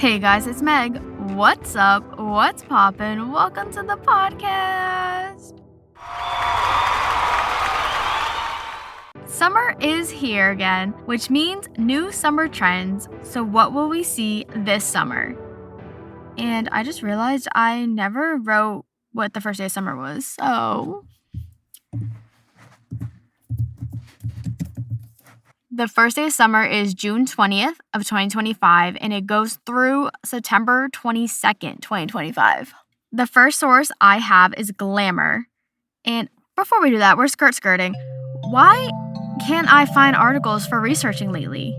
Hey guys, it's Meg. What's up? What's poppin'? Welcome to the podcast. Summer is here again, which means new summer trends. So what will we see this summer? And I just realized I never wrote what the first day of summer was, so... The first day of summer is June 20th of 2025, and it goes through September 22nd, 2025. The first source I have is Glamour. And before we do that, we're skirting. Why can't I find articles for researching lately?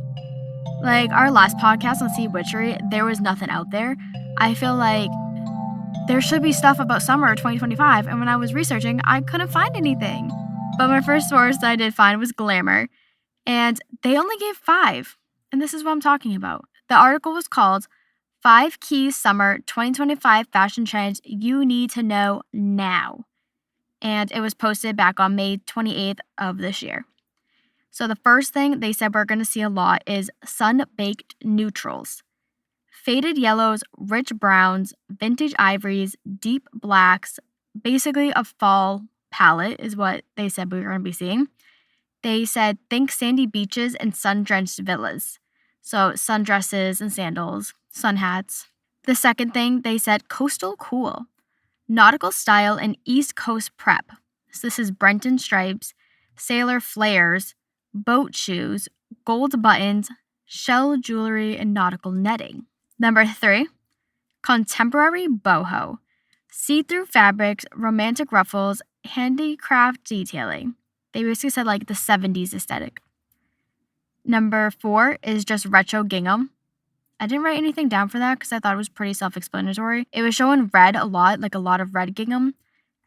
Like our last podcast on Sea Witchery, there was nothing out there. I feel like there should be stuff about summer 2025, and when I was researching, I couldn't find anything. But my first source that I did find was Glamour. And they only gave 5. And this is what I'm talking about. The article was called 5 Key Summer 2025 Fashion Trends You Need to Know Now. And it was posted back on May 28th of this year. So the first thing they said we're going to see a lot is sun-baked neutrals. Faded yellows, rich browns, vintage ivories, deep blacks, basically a fall palette is what they said we were going to be seeing. They said, think sandy beaches and sun-drenched villas. So sundresses and sandals, sun hats. The second thing, they said coastal cool. Nautical style and East Coast prep. So this is Brenton stripes, sailor flares, boat shoes, gold buttons, shell jewelry, and nautical netting. Number 3, contemporary boho. See-through fabrics, romantic ruffles, handicraft detailing. They basically said like the 70s aesthetic. Number 4 is just retro gingham. I didn't write anything down for that because I thought it was pretty self-explanatory. It was showing red a lot, like a lot of red gingham,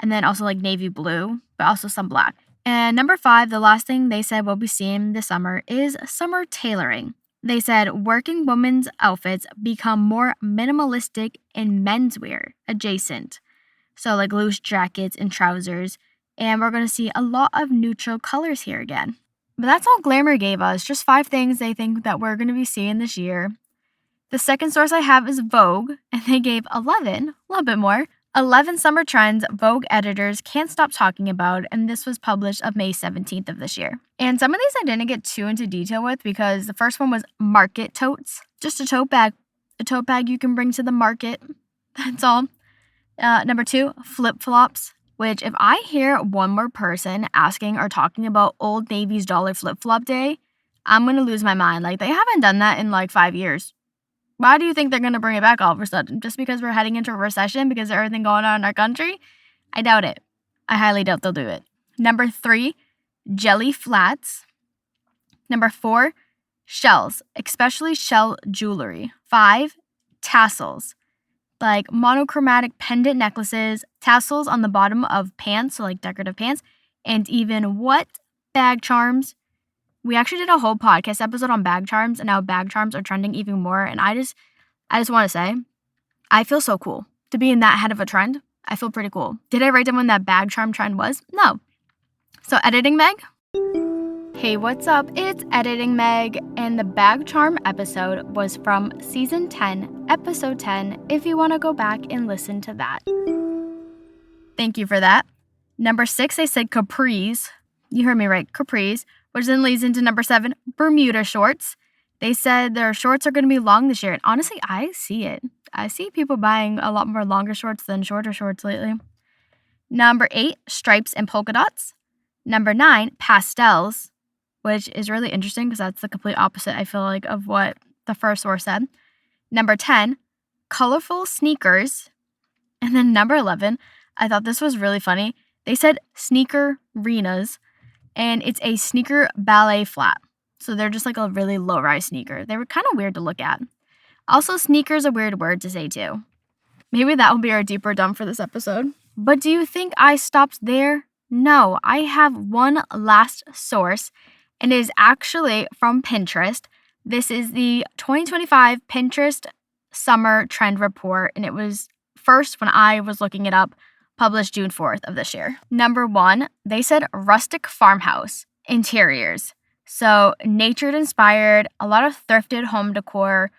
and then also like navy blue, but also some black. And number 5, the last thing they said we'll be seeing this summer is summer tailoring. They said working women's outfits become more minimalistic in menswear adjacent. So like loose jackets and trousers. And we're going to see a lot of neutral colors here again. But that's all Glamour gave us, just 5 things they think that we're going to be seeing this year. The second source I have is Vogue, and they gave 11, a little bit more, 11 summer trends Vogue editors can't stop talking about, and this was published of May 17th of this year. And some of these I didn't get too into detail with because the first one was market totes, just a tote bag you can bring to the market, that's all. Number 2, flip-flops. Which, if I hear one more person asking or talking about Old Navy's dollar flip-flop day, I'm going to lose my mind. Like, they haven't done that in like 5 years. Why do you think they're going to bring it back all of a sudden? Just because we're heading into a recession because of everything going on in our country? I doubt it. I highly doubt they'll do it. Number 3, jelly flats. Number 4, shells, especially shell jewelry. 5, tassels. Like monochromatic pendant necklaces, tassels on the bottom of pants, so like decorative pants, and even what? Bag charms. We actually did a whole podcast episode on bag charms, and now bag charms are trending even more. And I just want to say, I feel so cool to be in that head of a trend. I feel pretty cool. Did I write down when that bag charm trend was? No. So editing Meg? Hey, what's up? It's Editing Meg, and the bag charm episode was from season 10, episode 10, if you want to go back and listen to that. Thank you for that. Number 6, I said capris. You heard me right, capris, which then leads into number 7, Bermuda shorts. They said their shorts are going to be long this year, and honestly, I see it. I see people buying a lot more longer shorts than shorter shorts lately. Number 8, stripes and polka dots. Number 9, pastels, which is really interesting because that's the complete opposite, I feel like, of what the first source said. Number 10, colorful sneakers. And then number 11, I thought this was really funny. They said sneaker arenas, and it's a sneaker ballet flat. So they're just like a really low-rise sneaker. They were kind of weird to look at. Also, sneaker is a weird word to say too. Maybe that will be our deeper dump for this episode. But do you think I stopped there? No, I have one last source. And it is actually from Pinterest. This is the 2025 Pinterest Summer Trend Report, and it was first, when I was looking it up, published June 4th of this year. Number 1, they said rustic farmhouse interiors. So nature-inspired, a lot of thrifted home decor,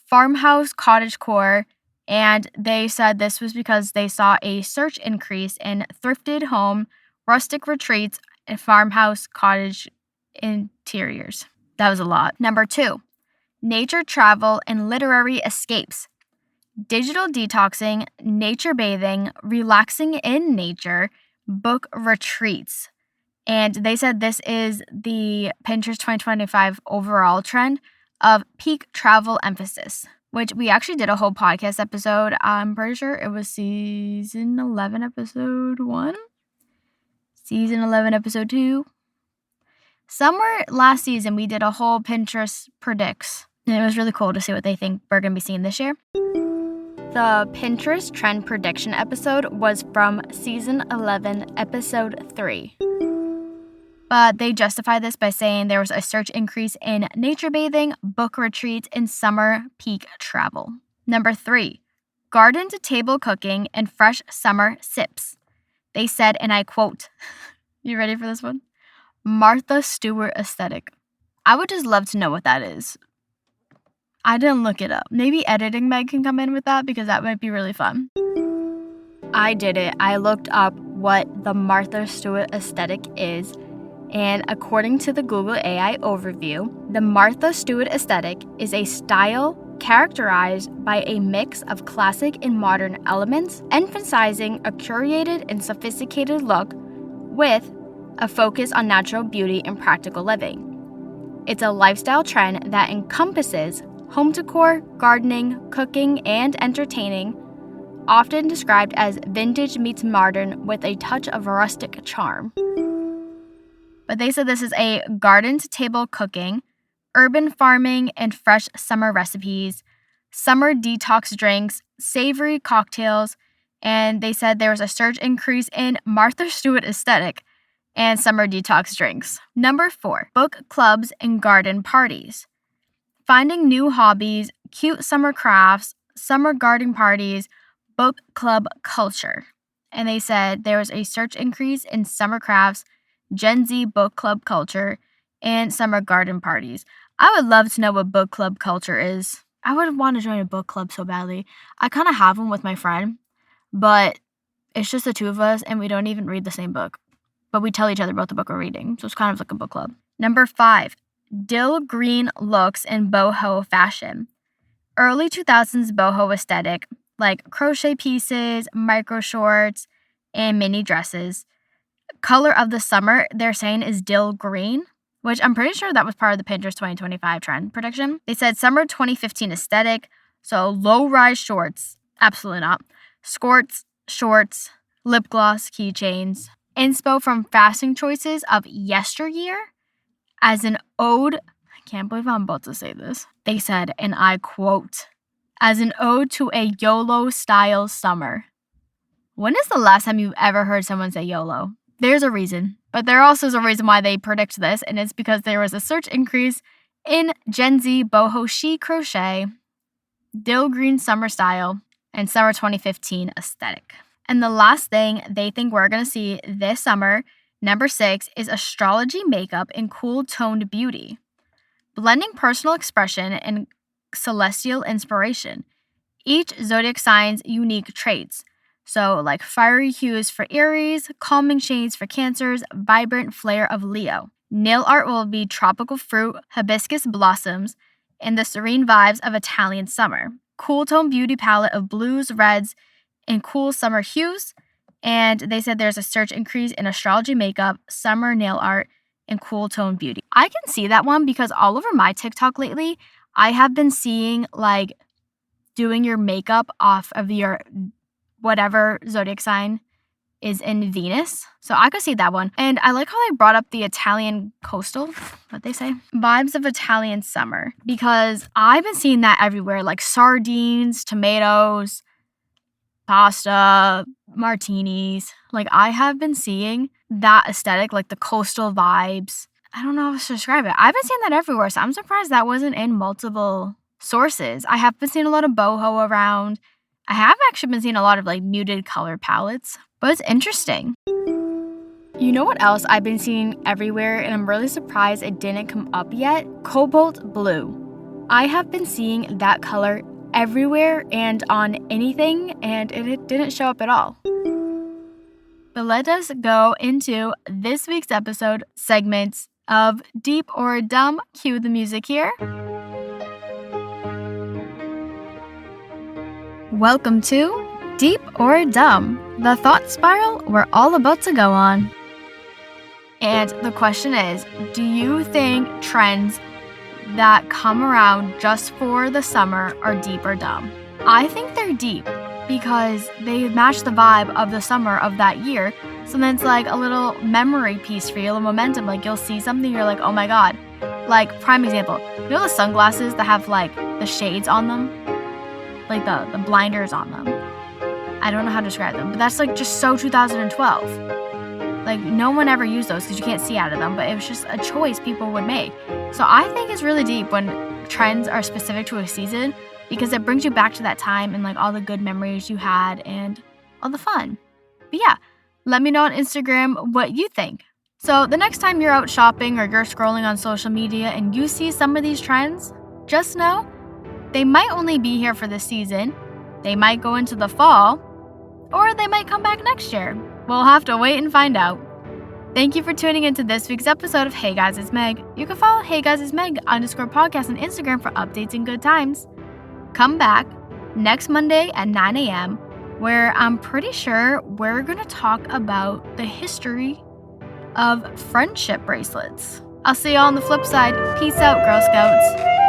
farmhouse cottagecore, and they said this was because they saw a search increase in thrifted home, rustic retreats, and farmhouse cottage interiors. That was a lot. Number 2, nature travel and literary escapes. Digital detoxing, nature bathing, relaxing in nature, book retreats. And they said this is the Pinterest 2025 overall trend of peak travel emphasis, which we actually did a whole podcast episode. I'm pretty sure it was season 11, episode 1, season 11, episode 2. Somewhere last season, we did a whole Pinterest predicts, and it was really cool to see what they think we're going to be seeing this year. The Pinterest trend prediction episode was from season 11, episode 3. But they justify this by saying there was a surge increase in nature bathing, book retreats, and summer peak travel. Number 3, garden to table cooking and fresh summer sips. They said, and I quote, you ready for this one? Martha Stewart aesthetic. I would just love to know what that is. I didn't look it up. Maybe editing Meg can come in with that because that might be really fun. I did it. I looked up what the Martha Stewart aesthetic is. And according to the Google AI overview, the Martha Stewart aesthetic is a style characterized by a mix of classic and modern elements, emphasizing a curated and sophisticated look with a focus on natural beauty and practical living. It's a lifestyle trend that encompasses home decor, gardening, cooking, and entertaining, often described as vintage meets modern with a touch of rustic charm. But they said this is a garden to table cooking, urban farming and fresh summer recipes, summer detox drinks, savory cocktails, and they said there was a surge increase in Martha Stewart aesthetic and summer detox drinks. Number 4, book clubs and garden parties. Finding new hobbies, cute summer crafts, summer garden parties, book club culture. And they said there was a surge increase in summer crafts, Gen Z book club culture, and summer garden parties. I would love to know what book club culture is. I would want to join a book club so badly. I kind of have one with my friend, but it's just the two of us and we don't even read the same book. But we tell each other about the book we're reading, so it's kind of like a book club. Number 5, dill green looks in boho fashion. Early 2000s boho aesthetic, like crochet pieces, micro shorts, and mini dresses. Color of the summer, they're saying, is dill green, which I'm pretty sure that was part of the Pinterest 2025 trend prediction. They said summer 2015 aesthetic, so low-rise shorts, absolutely not. Skirts, shorts, lip gloss, keychains. Inspo from fashion choices of yesteryear as an ode, I can't believe I'm about to say this. They said, and I quote, as an ode to a YOLO-style summer. When is the last time you've ever heard someone say YOLO? There's a reason, but there also is a reason why they predict this, and it's because there was a surge increase in Gen Z boho chic crochet, dill green summer style, and summer 2015 aesthetic. And the last thing they think we're going to see this summer, number 6, is astrology makeup and cool toned beauty, blending personal expression and celestial inspiration. Each zodiac sign's unique traits. So like fiery hues for Aries, calming shades for Cancers, vibrant flair of Leo. Nail art will be tropical fruit, hibiscus blossoms, and the serene vibes of Italian summer. Cool tone beauty palette of blues, reds, and cool summer hues. And they said there's a surge increase in astrology makeup, summer nail art, and cool tone beauty. I can see that one because all over my TikTok lately, I have been seeing like doing your makeup off of your whatever zodiac sign is in Venus. So I could see that one. And I like how they brought up the Italian coastal, what they say, vibes of Italian summer, because I've been seeing that everywhere, like sardines, tomatoes, pasta, martinis. Like I have been seeing that aesthetic, like the coastal vibes. I don't know how to describe it. I've been seeing that everywhere, so I'm surprised that wasn't in multiple sources. I have been seeing a lot of boho around. I have actually been seeing a lot of like muted color palettes, but it's interesting. You know what else I've been seeing everywhere, and I'm really surprised it didn't come up yet? Cobalt blue. I have been seeing that color everywhere and on anything, and it didn't show up at all. But let us go into this week's episode segments of Deep or Dumb. Cue the music here. Welcome to Deep or Dumb, the thought spiral we're all about to go on. And the question is, do you think trends that come around just for the summer are deep or dumb? I think they're deep because they match the vibe of the summer of that year. So then it's like a little memory piece for you, a little momentum. Like you'll see something, you're like, oh my God. Like prime example, you know the sunglasses that have like the shades on them? Like the blinders on them. I don't know how to describe them, but that's like just so 2012. Like no one ever used those because you can't see out of them, but it was just a choice people would make. So I think it's really deep when trends are specific to a season because it brings you back to that time and like all the good memories you had and all the fun. But yeah, let me know on Instagram what you think. So the next time you're out shopping or you're scrolling on social media and you see some of these trends, just know they might only be here for this season, they might go into the fall, or they might come back next year. We'll have to wait and find out. Thank you for tuning into this week's episode of Hey Guys, It's Meg. You can follow Hey Guys, It's Meg _podcast on Instagram for updates and good times. Come back next Monday at 9 a.m. where I'm pretty sure we're going to talk about the history of friendship bracelets. I'll see you all on the flip side. Peace out, Girl Scouts.